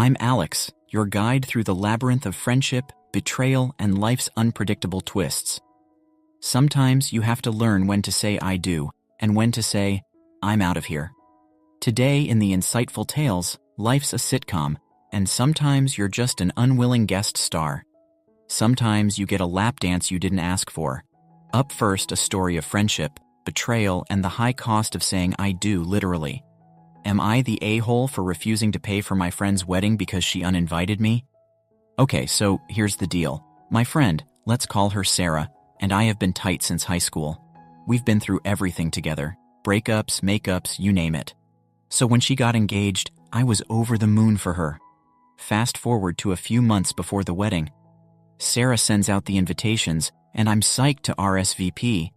I'm Alex, your guide through the labyrinth of friendship, betrayal, and life's unpredictable twists. Sometimes you have to learn when to say I do, and when to say, I'm out of here. Today in the insightful tales, life's a sitcom, and sometimes you're just an unwilling guest star. Sometimes you get a lap dance you didn't ask for. Up first, a story of friendship, betrayal, and the high cost of saying I do literally. Am I the a-hole for refusing to pay for my friend's wedding because she uninvited me? Okay, so here's the deal. My friend, let's call her Sarah, and I have been tight since high school. We've been through everything together. Breakups, makeups, you name it. So when she got engaged, I was over the moon for her. Fast forward to a few months before the wedding. Sarah sends out the invitations, and I'm psyched to RSVP.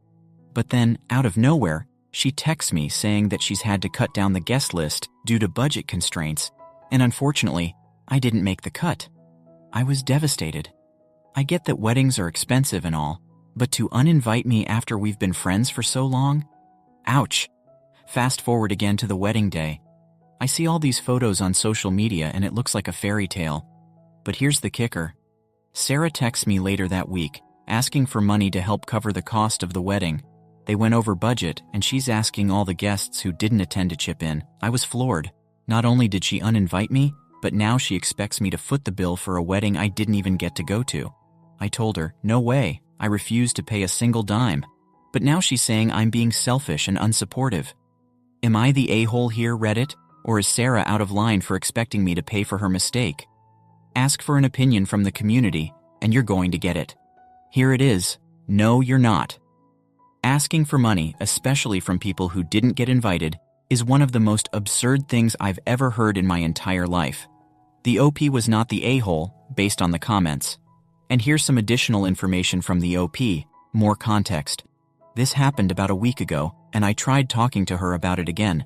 But then, out of nowhere, she texts me saying that she's had to cut down the guest list due to budget constraints, and unfortunately, I didn't make the cut. I was devastated. I get that weddings are expensive and all, but to uninvite me after we've been friends for so long? Ouch. Fast forward again to the wedding day. I see all these photos on social media and it looks like a fairy tale. But here's the kicker. Sarah texts me later that week, asking for money to help cover the cost of the wedding. They went over budget, and she's asking all the guests who didn't attend to chip in. I was floored. Not only did she uninvite me, but now she expects me to foot the bill for a wedding I didn't even get to go to. I told her, no way, I refuse to pay a single dime. But now she's saying I'm being selfish and unsupportive. Am I the a-hole here, Reddit? Or is Sarah out of line for expecting me to pay for her mistake? Ask for an opinion from the community, and you're going to get it. Here it is. No, you're not. Asking for money, especially from people who didn't get invited, is one of the most absurd things I've ever heard in my entire life. The OP was not the a-hole, based on the comments. And here's some additional information from the OP, more context. This happened about a week ago, and I tried talking to her about it again.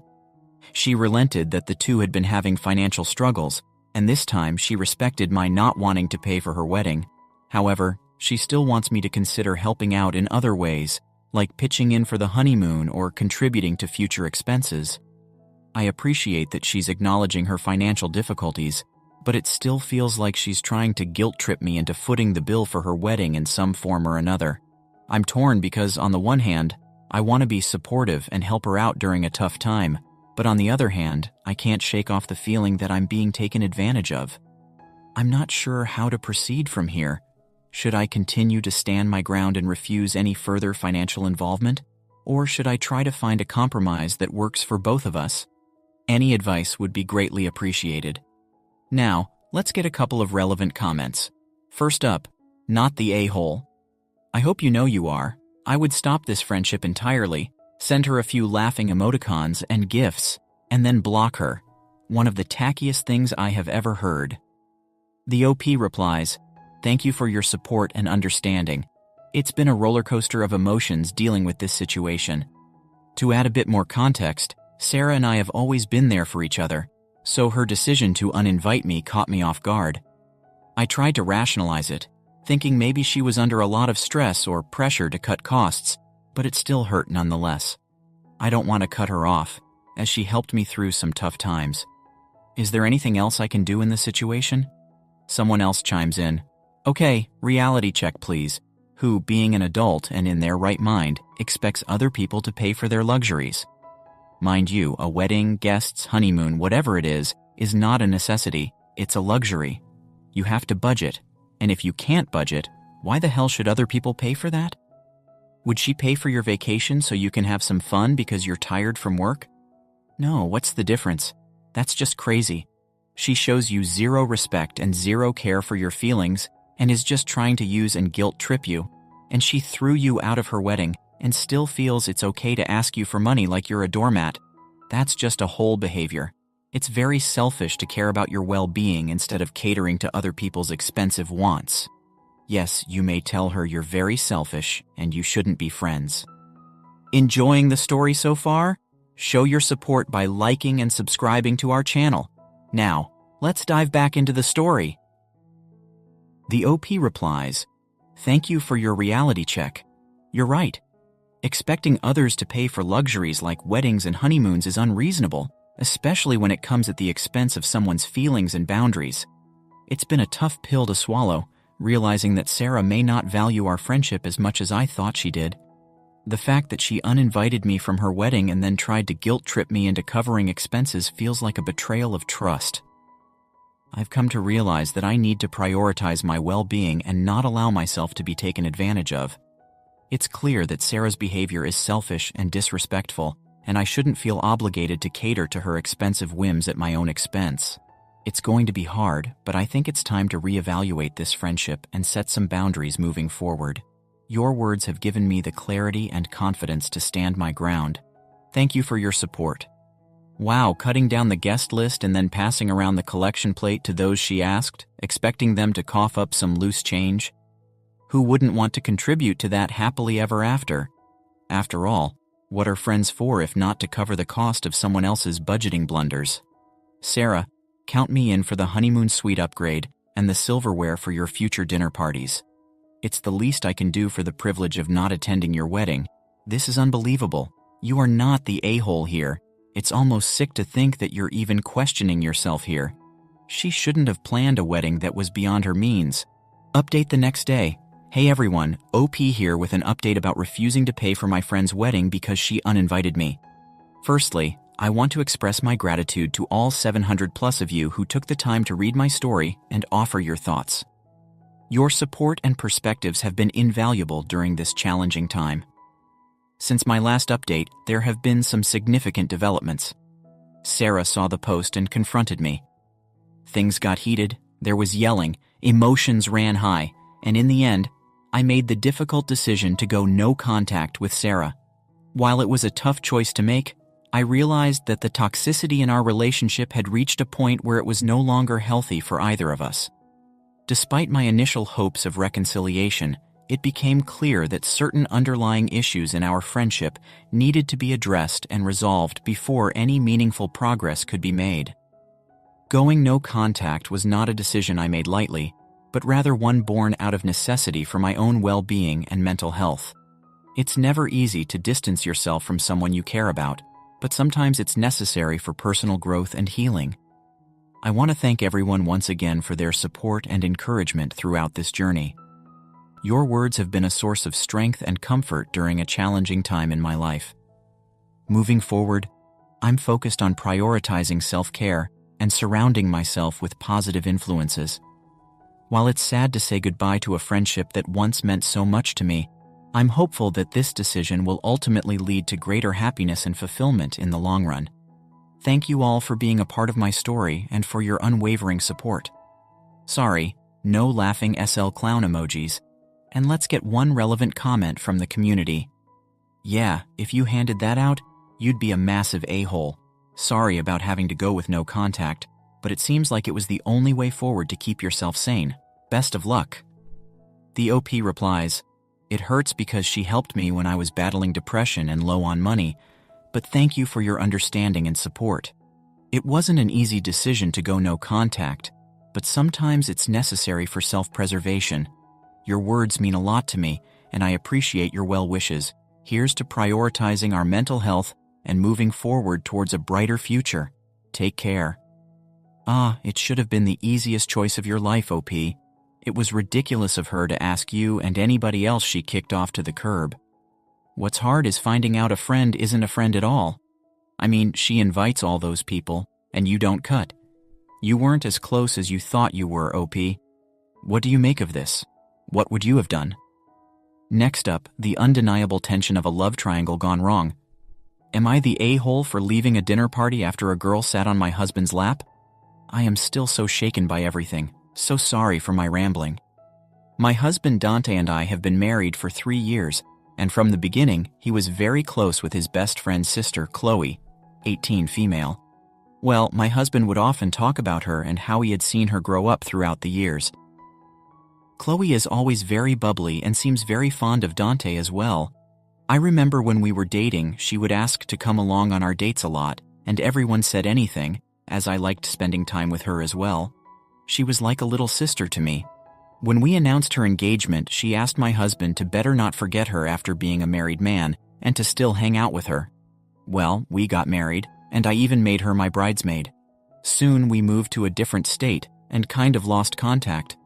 She relented that the two had been having financial struggles, and this time she respected my not wanting to pay for her wedding. However, she still wants me to consider helping out in other ways, like pitching in for the honeymoon or contributing to future expenses. I appreciate that she's acknowledging her financial difficulties, but it still feels like she's trying to guilt-trip me into footing the bill for her wedding in some form or another. I'm torn because, on the one hand, I want to be supportive and help her out during a tough time, but on the other hand, I can't shake off the feeling that I'm being taken advantage of. I'm not sure how to proceed from here. Should I continue to stand my ground and refuse any further financial involvement? Or should I try to find a compromise that works for both of us? Any advice would be greatly appreciated. Now, let's get a couple of relevant comments. First up, not the a-hole. I hope you know you are. I would stop this friendship entirely, send her a few laughing emoticons and gifts, and then block her. One of the tackiest things I have ever heard. The OP replies, thank you for your support and understanding. It's been a roller coaster of emotions dealing with this situation. To add a bit more context, Sarah and I have always been there for each other, so her decision to uninvite me caught me off guard. I tried to rationalize it, thinking maybe she was under a lot of stress or pressure to cut costs, but it still hurt nonetheless. I don't want to cut her off, as she helped me through some tough times. Is there anything else I can do in this situation? Someone else chimes in. Okay, reality check please. Who, being an adult and in their right mind, expects other people to pay for their luxuries? Mind you, a wedding, guests, honeymoon, whatever it is not a necessity, it's a luxury. You have to budget, and if you can't budget, why the hell should other people pay for that? Would she pay for your vacation so you can have some fun because you're tired from work? No, what's the difference? That's just crazy. She shows you zero respect and zero care for your feelings and is just trying to use and guilt-trip you, and she threw you out of her wedding and still feels it's okay to ask you for money like you're a doormat. That's just a whole behavior. It's very selfish to care about your well-being instead of catering to other people's expensive wants. Yes, you may tell her you're very selfish and you shouldn't be friends. Enjoying the story so far? Show your support by liking and subscribing to our channel. Now, let's dive back into the story. The OP replies, thank you for your reality check. You're right. Expecting others to pay for luxuries like weddings and honeymoons is unreasonable, especially when it comes at the expense of someone's feelings and boundaries. It's been a tough pill to swallow, realizing that Sarah may not value our friendship as much as I thought she did. The fact that she uninvited me from her wedding and then tried to guilt-trip me into covering expenses feels like a betrayal of trust. I've come to realize that I need to prioritize my well-being and not allow myself to be taken advantage of. It's clear that Sarah's behavior is selfish and disrespectful, and I shouldn't feel obligated to cater to her expensive whims at my own expense. It's going to be hard, but I think it's time to reevaluate this friendship and set some boundaries moving forward. Your words have given me the clarity and confidence to stand my ground. Thank you for your support. Wow, cutting down the guest list and then passing around the collection plate to those she asked, expecting them to cough up some loose change? Who wouldn't want to contribute to that happily ever after? After all, what are friends for if not to cover the cost of someone else's budgeting blunders? Sarah, count me in for the honeymoon suite upgrade and the silverware for your future dinner parties. It's the least I can do for the privilege of not attending your wedding. This is unbelievable. You are not the a-hole here. It's almost sick to think that you're even questioning yourself here. She shouldn't have planned a wedding that was beyond her means. Update the next day. Hey everyone, OP here with an update about refusing to pay for my friend's wedding because she uninvited me. Firstly, I want to express my gratitude to all 700 plus of you who took the time to read my story and offer your thoughts. Your support and perspectives have been invaluable during this challenging time. Since my last update, there have been some significant developments. Sarah saw the post and confronted me. Things got heated, there was yelling, emotions ran high, and in the end, I made the difficult decision to go no contact with Sarah. While it was a tough choice to make, I realized that the toxicity in our relationship had reached a point where it was no longer healthy for either of us. Despite my initial hopes of reconciliation, it became clear that certain underlying issues in our friendship needed to be addressed and resolved before any meaningful progress could be made. Going no contact was not a decision I made lightly, but rather one born out of necessity for my own well-being and mental health. It's never easy to distance yourself from someone you care about, but sometimes it's necessary for personal growth and healing. I want to thank everyone once again for their support and encouragement throughout this journey. Your words have been a source of strength and comfort during a challenging time in my life. Moving forward, I'm focused on prioritizing self-care and surrounding myself with positive influences. While it's sad to say goodbye to a friendship that once meant so much to me, I'm hopeful that this decision will ultimately lead to greater happiness and fulfillment in the long run. Thank you all for being a part of my story and for your unwavering support. Sorry, no laughing SL clown emojis. And let's get one relevant comment from the community. Yeah, if you handed that out, you'd be a massive a-hole. Sorry about having to go with no contact, but it seems like it was the only way forward to keep yourself sane. Best of luck. The OP replies, it hurts because she helped me when I was battling depression and low on money, but thank you for your understanding and support. It wasn't an easy decision to go no contact, but sometimes it's necessary for self-preservation. Your words mean a lot to me, and I appreciate your well wishes. Here's to prioritizing our mental health and moving forward towards a brighter future. Take care. It should have been the easiest choice of your life, OP. It was ridiculous of her to ask you and anybody else she kicked off to the curb. What's hard is finding out a friend isn't a friend at all. I mean, she invites all those people, and you don't cut. You weren't as close as you thought you were, OP. What do you make of this? What would you have done? Next up, the undeniable tension of a love triangle gone wrong. Am I the a-hole for leaving a dinner party after a girl sat on my husband's lap? I am still so shaken by everything. So sorry for my rambling. My husband Dante and I have been married for 3 years, and from the beginning, he was very close with his best friend's sister, Chloe, 18 female. Well, my husband would often talk about her and how he had seen her grow up throughout the years. Chloe is always very bubbly and seems very fond of Dante as well. I remember when we were dating, she would ask to come along on our dates a lot, and everyone said anything, as I liked spending time with her as well. She was like a little sister to me. When we announced her engagement, she asked my husband to better not forget her after being a married man, and to still hang out with her. Well, we got married, and I even made her my bridesmaid. Soon we moved to a different state and kind of lost contact.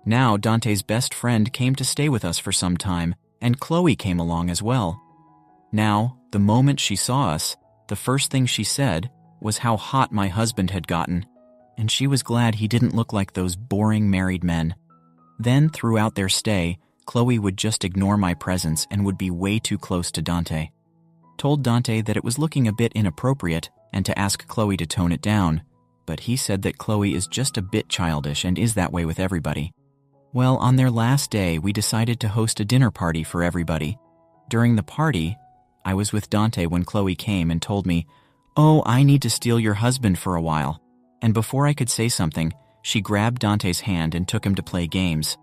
Now Dante's best friend came to stay with us for some time, and Chloe came along as well. Now, the moment she saw us, the first thing she said was how hot my husband had gotten, and she was glad he didn't look like those boring married men. Then, throughout their stay, Chloe would just ignore my presence and would be way too close to Dante. Told Dante that it was looking a bit inappropriate and to ask Chloe to tone it down, but he said that Chloe is just a bit childish and is that way with everybody. Well, on their last day, we decided to host a dinner party for everybody. During the party, I was with Dante when Chloe came and told me, "Oh, I need to steal your husband for a while." And before I could say something, she grabbed Dante's hand and took him to play games.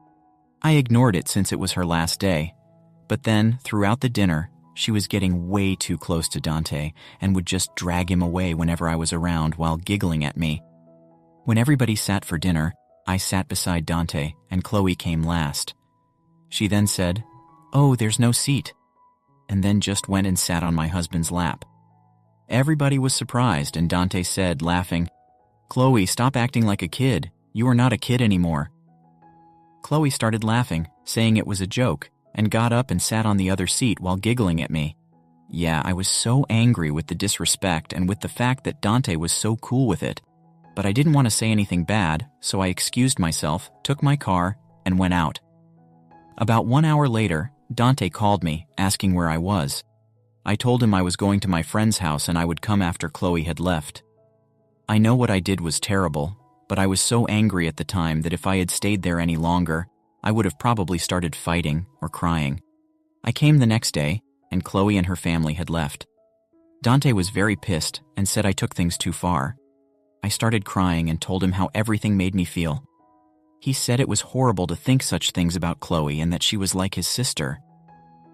I ignored it since it was her last day. But then, throughout the dinner, she was getting way too close to Dante and would just drag him away whenever I was around while giggling at me. When everybody sat for dinner, I sat beside Dante and Chloe came last. She then said, "Oh, there's no seat," and then just went and sat on my husband's lap. Everybody was surprised and Dante said, laughing, "Chloe, stop acting like a kid. You are not a kid anymore." Chloe started laughing, saying it was a joke, and got up and sat on the other seat while giggling at me. Yeah, I was so angry with the disrespect and with the fact that Dante was so cool with it. But I didn't want to say anything bad, so I excused myself, took my car, and went out. About 1 hour later, Dante called me, asking where I was. I told him I was going to my friend's house and I would come after Chloe had left. I know what I did was terrible, but I was so angry at the time that if I had stayed there any longer, I would have probably started fighting or crying. I came the next day, and Chloe and her family had left. Dante was very pissed and said I took things too far. I started crying and told him how everything made me feel. He said it was horrible to think such things about Chloe and that she was like his sister.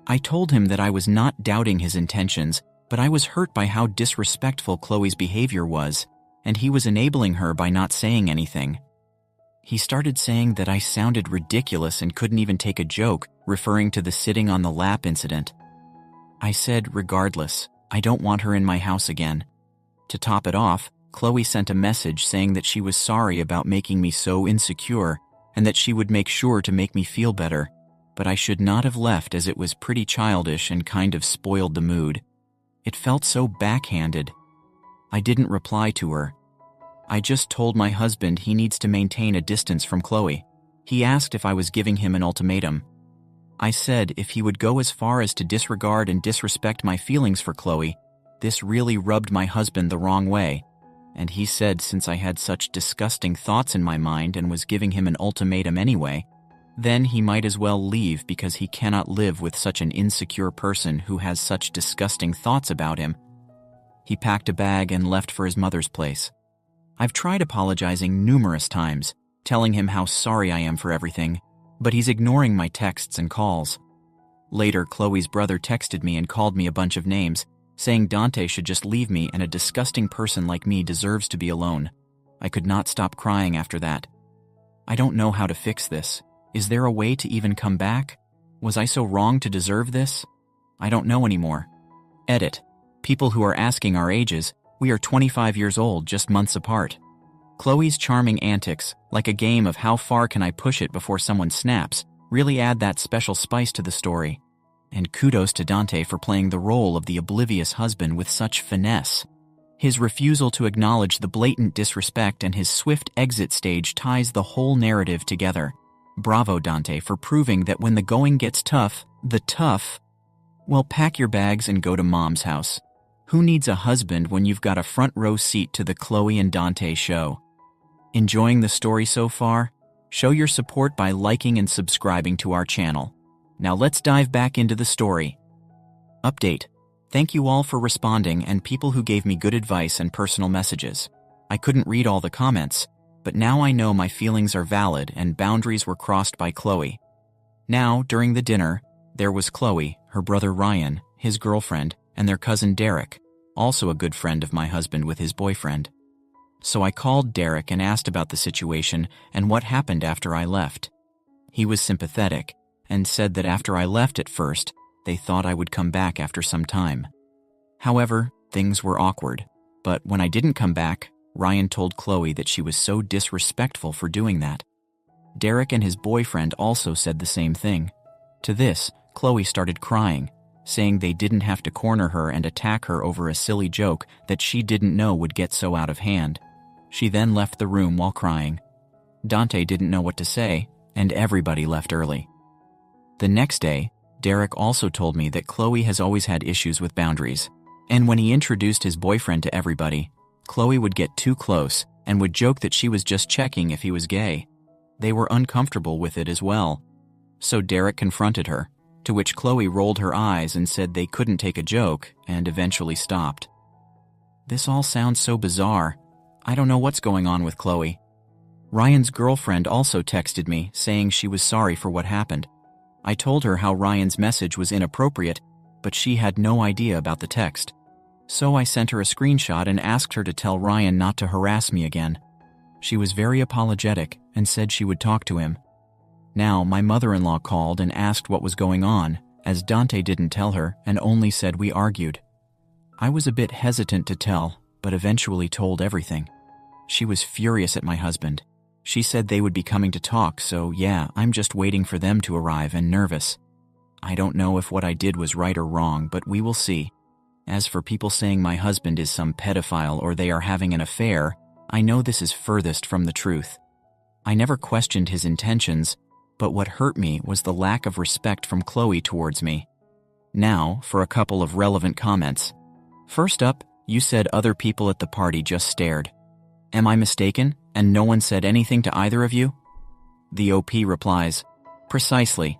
I told him that I was not doubting his intentions, but I was hurt by how disrespectful Chloe's behavior was, and he was enabling her by not saying anything. He started saying that I sounded ridiculous and couldn't even take a joke, referring to the sitting on the lap incident. I said, regardless, I don't want her in my house again. To top it off, Chloe sent a message saying that she was sorry about making me so insecure and that she would make sure to make me feel better, but I should not have left as it was pretty childish and kind of spoiled the mood. It felt so backhanded. I didn't reply to her. I just told my husband he needs to maintain a distance from Chloe. He asked if I was giving him an ultimatum. I said if he would go as far as to disregard and disrespect my feelings for Chloe, this really rubbed my husband the wrong way. And he said since I had such disgusting thoughts in my mind and was giving him an ultimatum anyway, then he might as well leave because he cannot live with such an insecure person who has such disgusting thoughts about him. He packed a bag and left for his mother's place. I've tried apologizing numerous times, telling him how sorry I am for everything, but he's ignoring my texts and calls. Later, Chloe's brother texted me and called me a bunch of names, saying Dante should just leave me and a disgusting person like me deserves to be alone. I could not stop crying after that. I don't know how to fix this. Is there a way to even come back? Was I so wrong to deserve this? I don't know anymore. Edit. People who are asking our ages, we are 25 years old, just months apart. Chloe's charming antics, like a game of how far can I push it before someone snaps, really add that special spice to the story. And kudos to Dante for playing the role of the oblivious husband with such finesse. His refusal to acknowledge the blatant disrespect and his swift exit stage ties the whole narrative together. Bravo, Dante, for proving that when the going gets tough, well, pack your bags and go to mom's house. Who needs a husband when you've got a front row seat to the Chloe and Dante show? Enjoying the story so far? Show your support by liking and subscribing to our channel. Now let's dive back into the story. Update. Thank you all for responding and people who gave me good advice and personal messages. I couldn't read all the comments, but now I know my feelings are valid and boundaries were crossed by Chloe. Now, during the dinner, there was Chloe, her brother Ryan, his girlfriend, and their cousin Derek, also a good friend of my husband with his boyfriend. So I called Derek and asked about the situation and what happened after I left. He was sympathetic and said that after I left at first, they thought I would come back after some time. However, things were awkward. But when I didn't come back, Ryan told Chloe that she was so disrespectful for doing that. Derek and his boyfriend also said the same thing. To this, Chloe started crying, saying they didn't have to corner her and attack her over a silly joke that she didn't know would get so out of hand. She then left the room while crying. Dante didn't know what to say, and everybody left early. The next day, Derek also told me that Chloe has always had issues with boundaries, and when he introduced his boyfriend to everybody, Chloe would get too close and would joke that she was just checking if he was gay. They were uncomfortable with it as well. So Derek confronted her, to which Chloe rolled her eyes and said they couldn't take a joke and eventually stopped. This all sounds so bizarre. I don't know what's going on with Chloe. Ryan's girlfriend also texted me saying she was sorry for what happened. I told her how Ryan's message was inappropriate, but she had no idea about the text. So I sent her a screenshot and asked her to tell Ryan not to harass me again. She was very apologetic and said she would talk to him. Now, my mother-in-law called and asked what was going on, as Dante didn't tell her and only said we argued. I was a bit hesitant to tell, but eventually told everything. She was furious at my husband. She said they would be coming to talk, so yeah, I'm just waiting for them to arrive and nervous. I don't know if what I did was right or wrong, but we will see. As for people saying my husband is some pedophile or they are having an affair, I know this is furthest from the truth. I never questioned his intentions, but what hurt me was the lack of respect from Chloe towards me. Now, for a couple of relevant comments. First up, you said other people at the party just stared. Am I mistaken, and no one said anything to either of you? The OP replies, precisely.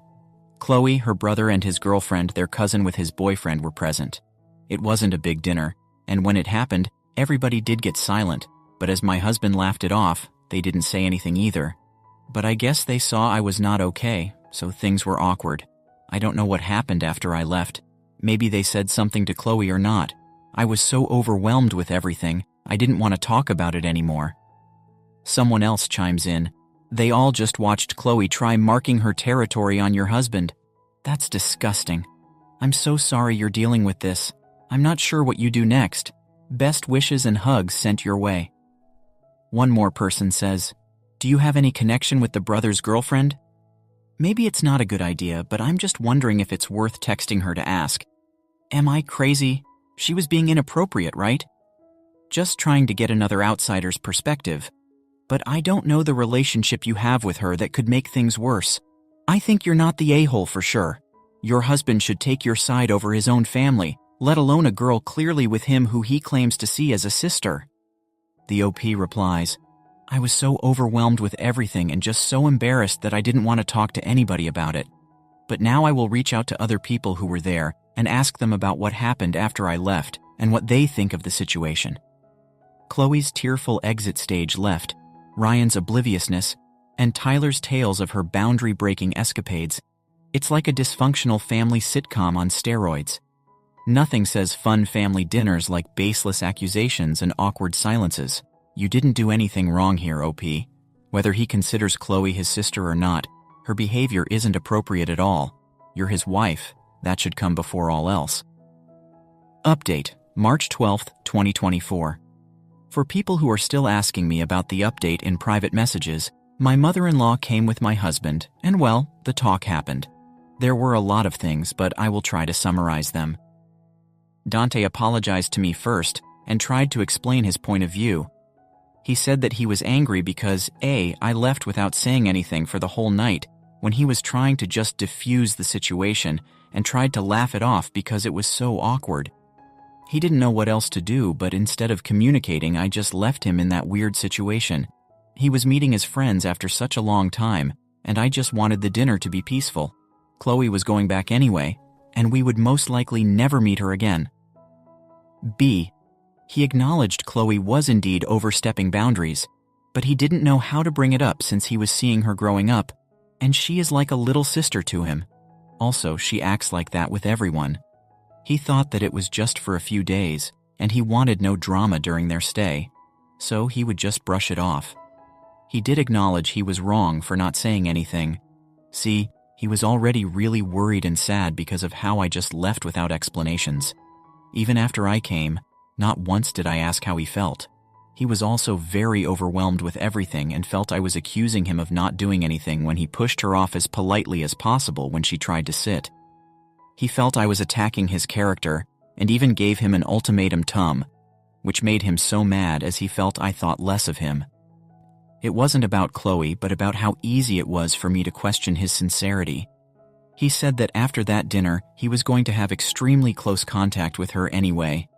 Chloe, her brother, and his girlfriend, their cousin with his boyfriend, were present. It wasn't a big dinner, and when it happened, everybody did get silent, but as my husband laughed it off, they didn't say anything either. But I guess they saw I was not okay, so things were awkward. I don't know what happened after I left. Maybe they said something to Chloe or not. I was so overwhelmed with everything, I didn't want to talk about it anymore. Someone else chimes in. They all just watched Chloe try marking her territory on your husband. That's disgusting. I'm so sorry you're dealing with this. I'm not sure what you do next. Best wishes and hugs sent your way. One more person says, do you have any connection with the brother's girlfriend? Maybe it's not a good idea, but I'm just wondering if it's worth texting her to ask. Am I crazy? She was being inappropriate, right? Just trying to get another outsider's perspective. But I don't know the relationship you have with her that could make things worse. I think you're not the a-hole for sure. Your husband should take your side over his own family, let alone a girl clearly with him who he claims to see as a sister. The OP replies, I was so overwhelmed with everything and just so embarrassed that I didn't want to talk to anybody about it. But now I will reach out to other people who were there and ask them about what happened after I left and what they think of the situation. Chloe's tearful exit stage left, Ryan's obliviousness, and Tyler's tales of her boundary-breaking escapades. It's like a dysfunctional family sitcom on steroids. Nothing says fun family dinners like baseless accusations and awkward silences. You didn't do anything wrong here, OP. Whether he considers Chloe his sister or not, her behavior isn't appropriate at all. You're his wife. That should come before all else. Update, March 12th, 2024. For people who are still asking me about the update in private messages, my mother-in-law came with my husband, and well, the talk happened. There were a lot of things, but I will try to summarize them. Dante apologized to me first and tried to explain his point of view. He said that he was angry because I left without saying anything for the whole night when he was trying to just diffuse the situation and tried to laugh it off because it was so awkward. He didn't know what else to do, but instead of communicating, I just left him in that weird situation. He was meeting his friends after such a long time, and I just wanted the dinner to be peaceful. Chloe was going back anyway, and we would most likely never meet her again. B. He acknowledged Chloe was indeed overstepping boundaries, but he didn't know how to bring it up since he was seeing her growing up, and she is like a little sister to him. Also, she acts like that with everyone. He thought that it was just for a few days, and he wanted no drama during their stay, so he would just brush it off. He did acknowledge he was wrong for not saying anything. See, he was already really worried and sad because of how I just left without explanations. Even after I came, Not once did I ask how he felt. He was also very overwhelmed with everything and felt I was accusing him of not doing anything when he pushed her off as politely as possible when she tried to sit. He felt I was attacking his character and even gave him an ultimatum, which made him so mad as he felt I thought less of him. It wasn't about Chloe, but about how easy it was for me to question his sincerity. He said that after that dinner, he was going to have extremely close contact with her anyway.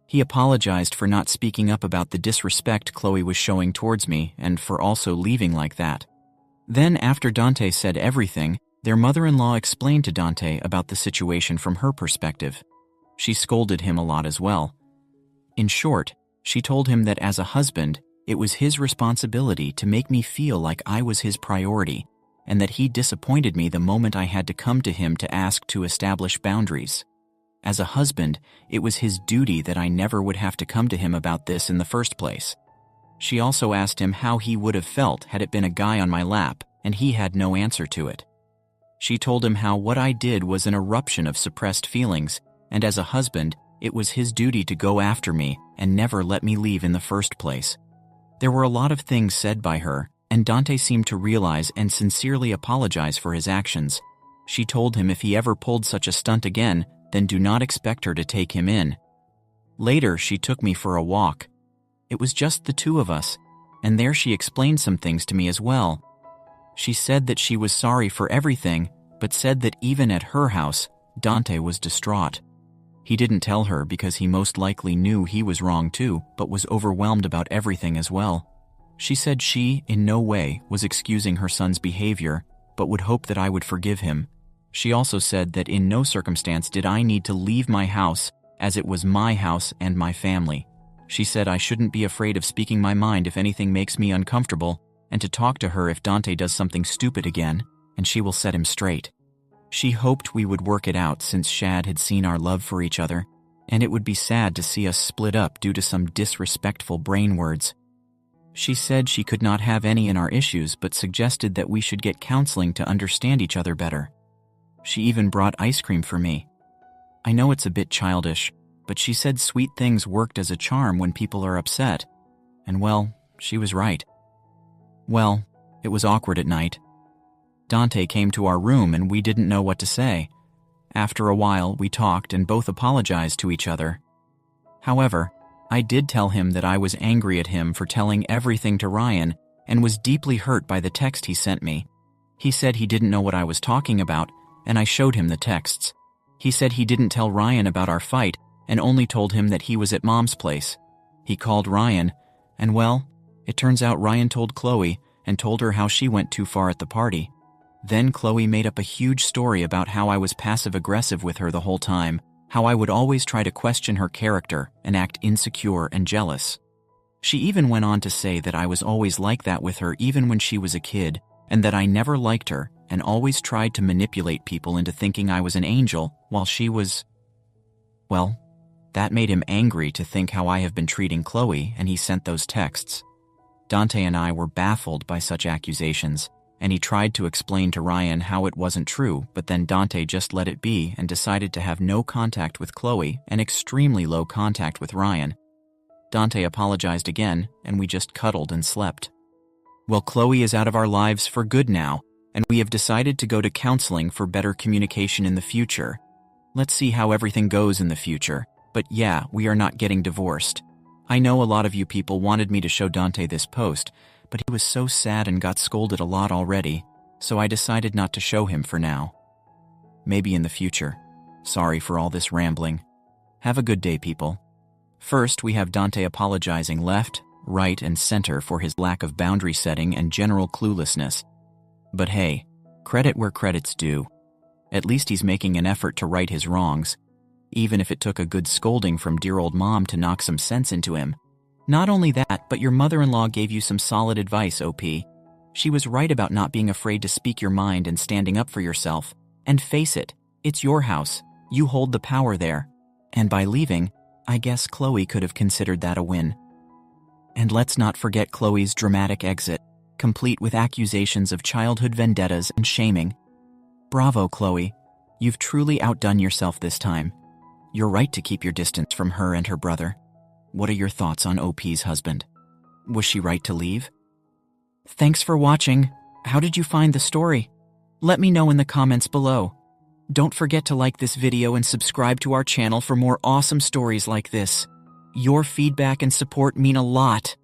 He apologized for not speaking up about the disrespect Chloe was showing towards me and for also leaving like that. Then, after Dante said everything, their mother-in-law explained to Dante about the situation from her perspective. She scolded him a lot as well. In short, she told him that as a husband, it was his responsibility to make me feel like I was his priority, and that he disappointed me the moment I had to come to him to ask to establish boundaries. As a husband, it was his duty that I never would have to come to him about this in the first place. She also asked him how he would have felt had it been a guy on my lap, and he had no answer to it. She told him how what I did was an eruption of suppressed feelings, and as a husband, it was his duty to go after me and never let me leave in the first place. There were a lot of things said by her, and Dante seemed to realize and sincerely apologize for his actions. She told him if he ever pulled such a stunt again, then do not expect her to take him in. Later, she took me for a walk. It was just the two of us, and there she explained some things to me as well. She said that she was sorry for everything, but said that even at her house, Dante was distraught. He didn't tell her because he most likely knew he was wrong too, but was overwhelmed about everything as well. She said she, in no way, was excusing her son's behavior, but would hope that I would forgive him. She also said that in no circumstance did I need to leave my house, as it was my house and my family. She said I shouldn't be afraid of speaking my mind if anything makes me uncomfortable, and to talk to her if Dante does something stupid again, and she will set him straight. She hoped we would work it out since Shad had seen our love for each other, and it would be sad to see us split up due to some disrespectful brain words. She said she could not have any in our issues, but suggested that we should get counseling to understand each other better. She even brought ice cream for me. I know it's a bit childish, but she said sweet things worked as a charm when people are upset. And well, she was right. Well, it was awkward at night. Dante came to our room and we didn't know what to say. After a while, we talked and both apologized to each other. However, I did tell him that I was angry at him for telling everything to Ryan and was deeply hurt by the text he sent me. He said he didn't know what I was talking about, and I showed him the texts. He said he didn't tell Ryan about our fight and only told him that he was at Mom's place. He called Ryan, and well, it turns out Ryan told Chloe and told her how she went too far at the party. Then Chloe made up a huge story about how I was passive-aggressive with her the whole time, how I would always try to question her character and act insecure and jealous. She even went on to say that I was always like that with her even when she was a kid, and that I never liked her and always tried to manipulate people into thinking I was an angel while she was... Well, that made him angry to think how I have been treating Chloe, and he sent those texts. Dante and I were baffled by such accusations, and he tried to explain to Ryan how it wasn't true, but then Dante just let it be and decided to have no contact with Chloe and extremely low contact with Ryan. Dante apologized again, and we just cuddled and slept. Well, Chloe is out of our lives for good now, and we have decided to go to counseling for better communication in the future. Let's see how everything goes in the future, but yeah, we are not getting divorced. I know a lot of you people wanted me to show Dante this post, but he was so sad and got scolded a lot already, so I decided not to show him for now. Maybe in the future. Sorry for all this rambling. Have a good day, people. First, we have Dante apologizing left, right, and center for his lack of boundary setting and general cluelessness. But hey, credit where credit's due. At least he's making an effort to right his wrongs, even if it took a good scolding from dear old mom to knock some sense into him. Not only that, but your mother-in-law gave you some solid advice, OP. She was right about not being afraid to speak your mind and standing up for yourself. And face it, it's your house. You hold the power there. And by leaving, I guess Chloe could have considered that a win. And let's not forget Chloe's dramatic exit, complete with accusations of childhood vendettas and shaming. Bravo, Chloe. You've truly outdone yourself this time. You're right to keep your distance from her and her brother. What are your thoughts on OP's husband? Was she right to leave? Thanks for watching. How did you find the story? Let me know in the comments below. Don't forget to like this video and subscribe to our channel for more awesome stories like this. Your feedback and support mean a lot.